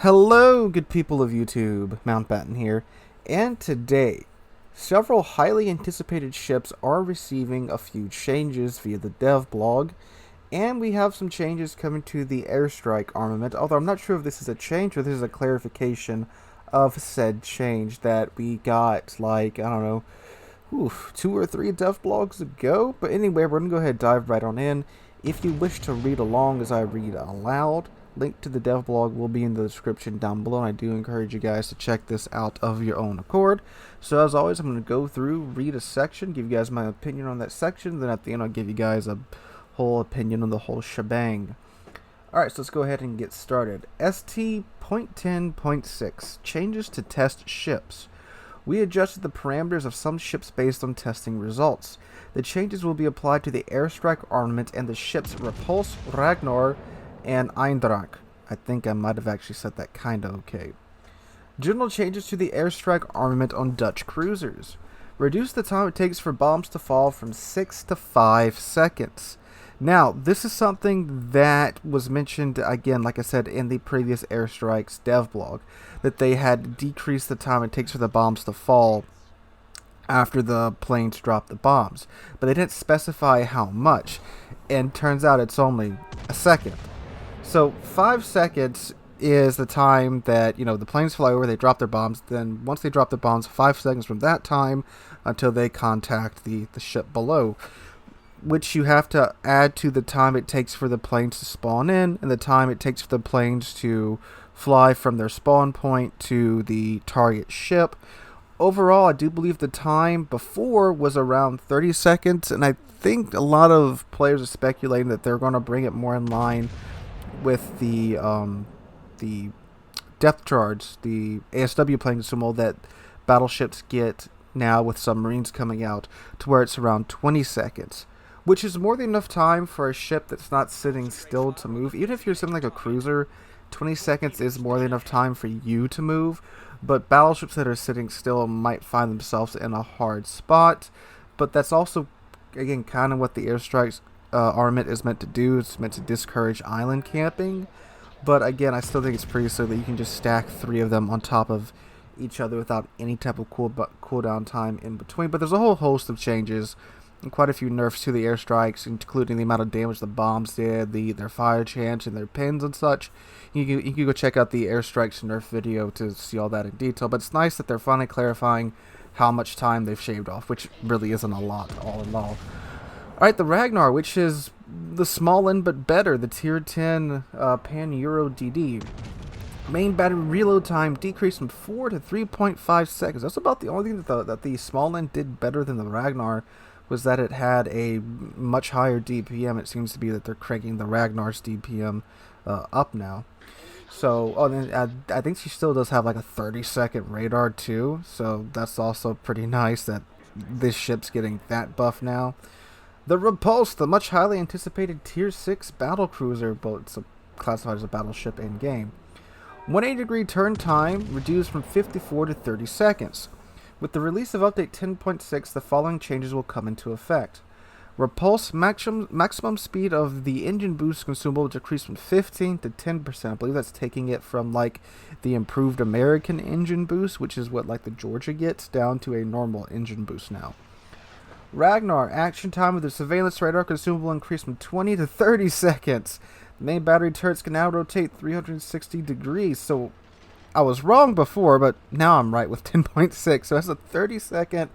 Hello, good people of YouTube, Mountbatten here, and today, several highly anticipated ships are receiving a few changes via the dev blog, and we have some changes coming to the Airstrike armament, although I'm not sure if this is a change or this is a clarification of said change that we got, like, I don't know, 2 or 3 dev blogs ago, but anyway, we're going to go ahead and dive right on in. If you wish to read along as I read aloud, link to the dev blog will be in the description down below, and I do encourage you guys to check this out of your own accord. So as always, I'm going to go through, read a section, give you guys my opinion on that section, then at the end I'll give you guys a whole opinion on the whole shebang. Alright, so let's go ahead and get started. ST.10.6 Changes to test ships. We adjusted the parameters of some ships based on testing results. The changes will be applied to the Airstrike armament and the ships Repulse, Ragnar, and Eindrach. I think I might have actually said that kinda okay. General changes to the Airstrike armament on Dutch cruisers. Reduce the time it takes for bombs to fall from 6 to 5 seconds. Now, this is something that was mentioned, again, like I said, in the previous Airstrikes dev blog, that they had decreased the time it takes for the bombs to fall after the planes drop the bombs. But they didn't specify how much, and turns out it's only a second. So 5 seconds is the time that, the planes fly over, they drop their bombs. Then once they drop the bombs, 5 seconds from that time until they contact the ship below, which you have to add to the time it takes for the planes to spawn in and the time it takes for the planes to fly from their spawn point to the target ship. Overall, I do believe the time before was around 30 seconds, and I think a lot of players are speculating that they're going to bring it more in line with the depth charge, the ASW plane consumable that battleships get now with submarines coming out, to where it's around 20 seconds, which is more than enough time for a ship that's not sitting still to move. Even if you're something like a cruiser, 20 seconds is more than enough time for you to move, but battleships that are sitting still might find themselves in a hard spot. But that's also, again, kind of what the Airstrikes armament is meant to do. It's meant to discourage island camping, but again, I still think it's pretty silly that you can just stack 3 of them on top of each other without any type of cooldown time in between. But there's a whole host of changes and quite a few nerfs to the Airstrikes, including the amount of damage the bombs did, their fire chance, and their pins and such. You can go check out the Airstrikes nerf video to see all that in detail, but it's nice that they're finally clarifying how much time they've shaved off, which really isn't a lot, all in all. Alright, the Ragnar, which is the small end but better, the tier 10 Pan-Euro DD. Main battery reload time decreased from 4 to 3.5 seconds. That's about the only thing that the small end did better than the Ragnar, was that it had a much higher DPM. It seems to be that they're cranking the Ragnar's DPM up now. So, I think she still does have like a 30-second radar too, so that's also pretty nice that this ship's getting that buff now. The Repulse, the much highly anticipated Tier 6 battle cruiser, but it's classified as a battleship in game. 180-degree turn time reduced from 54 to 30 seconds. With the release of Update 10.6, the following changes will come into effect. Repulse maximum speed of the engine boost consumable will decrease from 15 to 10%. I believe that's taking it from like the improved American engine boost, which is what like the Georgia gets, down to a normal engine boost now. Ragnar, action time with the surveillance radar consumable increased from 20 to 30 seconds. The main battery turrets can now rotate 360 degrees, so I was wrong before, but now I'm right with 10.6. So that's a 30-second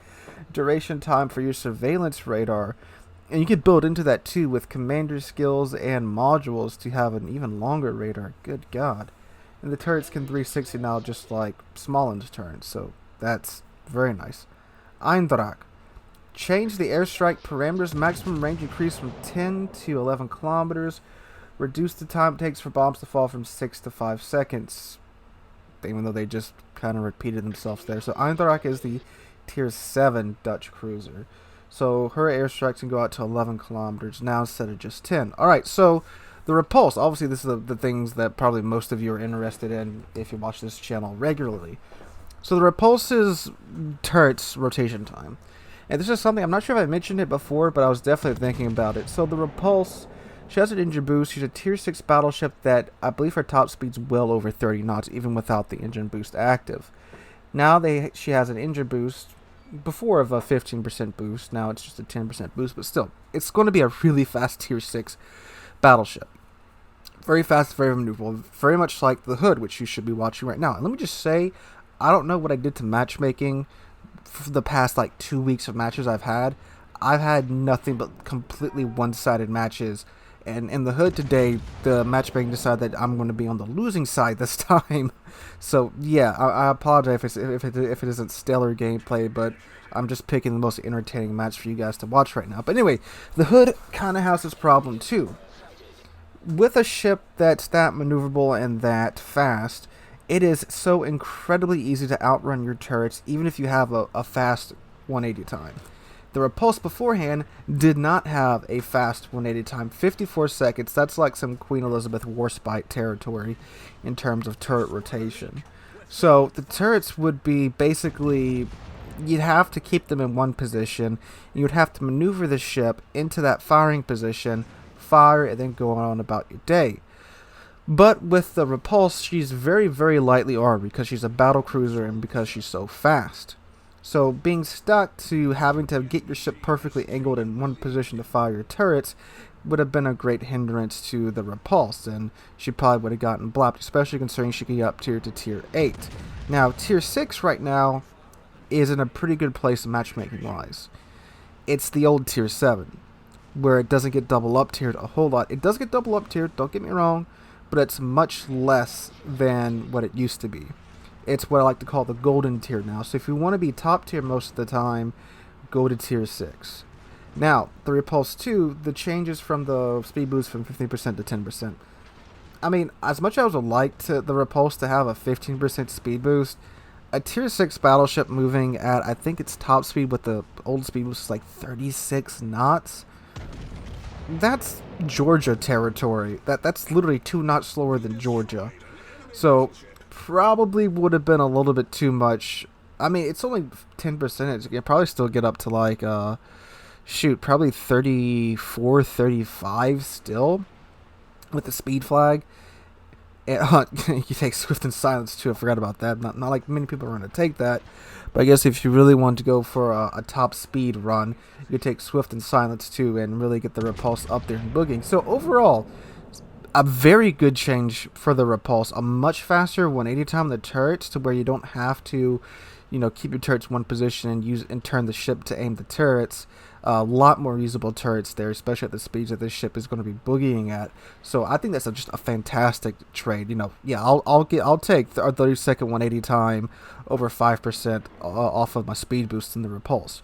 duration time for your surveillance radar. And you can build into that too with commander skills and modules to have an even longer radar. Good God. And the turrets can 360 now, just like Smollen's turns, so that's very nice. Eindrach. Change the airstrike parameters. Maximum range increased from 10 to 11 kilometers. Reduce the time it takes for bombs to fall from 6 to 5 seconds. Even though they just kind of repeated themselves there. So Eindrach is the tier 7 Dutch cruiser. So her airstrikes can go out to 11 kilometers now instead of just 10. Alright, so the Repulse. Obviously, this is the things that probably most of you are interested in if you watch this channel regularly. So the Repulse's turret's rotation time. And this is something, I'm not sure if I mentioned it before, but I was definitely thinking about it. So the Repulse, She has an engine boost. She's a tier 6 battleship that I believe her top speed's well over 30 knots, even without the engine boost active. Now she has an engine boost before of a 15% boost. Now it's just a 10% boost, but still, it's going to be a really fast tier 6 battleship. Very fast, very maneuverable, very much like the Hood, which you should be watching right now. And let me just say, I don't know what I did to matchmaking for the past 2 weeks of matches I've had. I've had nothing but completely one-sided matches. And in the Hood today, the matchmaking decided that I'm going to be on the losing side this time. So yeah, I apologize if it isn't stellar gameplay, but I'm just picking the most entertaining match for you guys to watch right now. But anyway, the Hood kind of has this problem too. With a ship that's that maneuverable and that fast, it is so incredibly easy to outrun your turrets, even if you have a fast 180 time. The Repulse beforehand did not have a fast 180 time, 54 seconds. That's like some Queen Elizabeth Warspite territory in terms of turret rotation. So the turrets would be basically, you'd have to keep them in one position. You'd have to maneuver the ship into that firing position, fire, and then go on about your day. But with the Repulse, she's very, very lightly armed because she's a battle cruiser and because she's so fast. So being stuck to having to get your ship perfectly angled in one position to fire your turrets would have been a great hindrance to the Repulse, and she probably would have gotten blopped, especially considering she could get up tier to tier 8. Now, tier 6 right now is in a pretty good place matchmaking-wise. It's the old tier 7, where it doesn't get double up tiered a whole lot. It does get double up tiered, don't get me wrong, but it's much less than what it used to be. It's what I like to call the golden tier now. So if you want to be top tier most of the time, go to tier 6. Now, the Repulse 2, the changes from the speed boost from 15% to 10%. I mean, as much as I would like the Repulse to have a 15% speed boost, a tier 6 battleship moving at, I think its top speed with the old speed boost is like 36 knots. That's Georgia territory. That's literally 2 knots slower than Georgia. So probably would have been a little bit too much. I mean, it's only 10%. You probably still get up to probably 34, 35 still with the speed flag. And, you take Swift and Silence too. I forgot about that. Not like many people are going to take that. But I guess if you really want to go for a top speed run, you take Swift and Silence too and really get the Repulse up there and boogieing. So overall, a very good change for the Repulse. A much faster 180 time on the turrets to where you don't have to, keep your turrets in one position and turn the ship to aim the turrets. A lot more usable turrets there, especially at the speeds that this ship is going to be boogieing at. So I think that's just a fantastic trade. I'll take a 30-second 180 time over 5% off of my speed boost in the Repulse.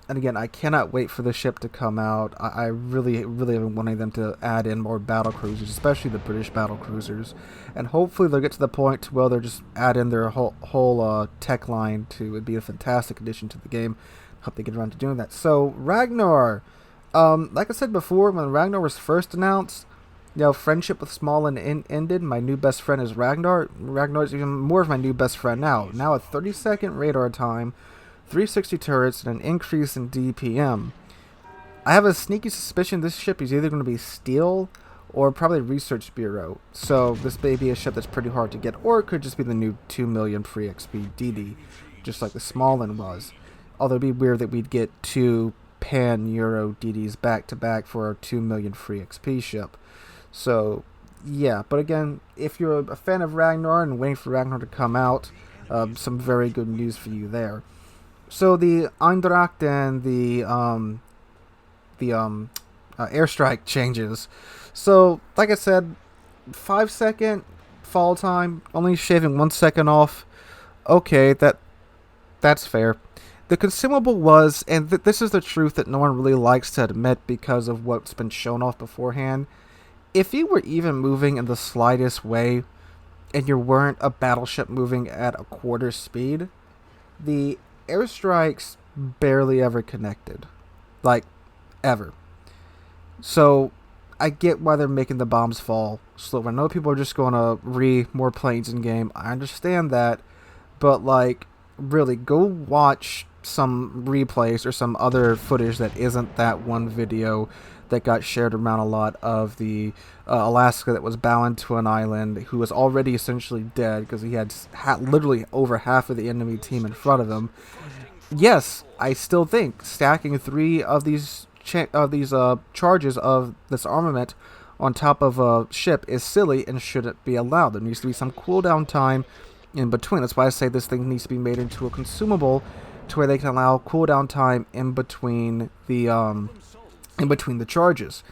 And again, I cannot wait for the ship to come out. I really, really have been wanting them to add in more battle cruisers, especially the British battle cruisers. And hopefully they'll get to the point where they'll just add in their whole tech line to. It'd be a fantastic addition to the game. Hope they get around to doing that. So Ragnar, like I said before, when Ragnar was first announced, friendship with Smallin ended. My new best friend is Ragnar. Ragnar's even more of my new best friend now. Now a 30-second radar time, 360 turrets, and an increase in DPM. I have a sneaky suspicion this ship is either going to be Steel or probably Research Bureau. So this may be a ship that's pretty hard to get, or it could just be the new 2 million free XP DD, just like the Smallin was. Although it'd be weird that we'd get 2 pan-Euro DDs back-to-back for our 2 million free XP ship. So, yeah. But again, if you're a fan of Ragnar and waiting for Ragnar to come out, some very good news for you there. So the Eindracht and the Airstrike changes. So, like I said, 5-second fall time, only shaving 1 second off. Okay, that's fair. The consumable was, and this is the truth that no one really likes to admit because of what's been shown off beforehand, if you were even moving in the slightest way, and you weren't a battleship moving at a quarter speed, the airstrikes barely ever connected. Like, ever. So, I get why they're making the bombs fall slower. I know people are just going to more planes in game. I understand that. But, really, go watch some replays or some other footage that isn't that one video that got shared around a lot of the Alaska that was bound to an island, who was already essentially dead because he had literally over half of the enemy team in front of him. Yes, I still think stacking 3 of these charges of this armament on top of a ship is silly and shouldn't be allowed. There needs to be some cooldown time in between. That's why I say this thing needs to be made into a consumable, to where they can allow cooldown time in between the charges.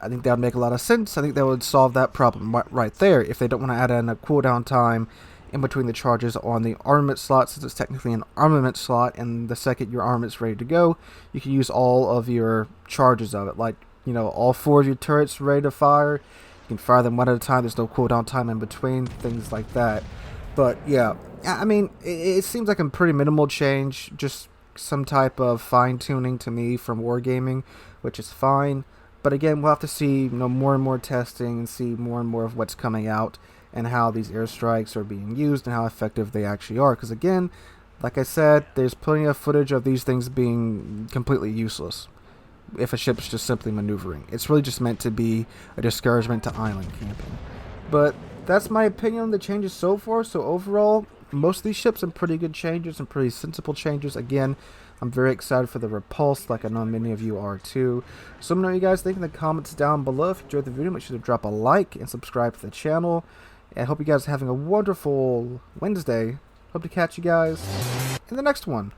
I think that would make a lot of sense. I think that would solve that problem right there. If they don't want to add in a cooldown time in between the charges on the armament slot, since it's technically an armament slot, and the second your armament's ready to go, you can use all of your charges of it. Like, you know, all 4 of your turrets ready to fire. You can fire them one at a time. There's no cooldown time in between. Things like that. But yeah, I mean, it seems like a pretty minimal change. Just some type of fine-tuning to me from Wargaming, which is fine. But again, we'll have to see, you know, more and more testing and see more and more of what's coming out and how these airstrikes are being used and how effective they actually are. Because again, like I said, there's plenty of footage of these things being completely useless if a ship's just simply maneuvering. It's really just meant to be a discouragement to island camping. But that's my opinion on the changes so far. So overall, most of these ships are pretty good changes and pretty sensible changes. Again, I'm very excited for the Repulse, like I know many of you are too. So let me know what you guys think in the comments down below. If you enjoyed the video, make sure to drop a like and subscribe to the channel. And I hope you guys are having a wonderful Wednesday. Hope to catch you guys in the next one.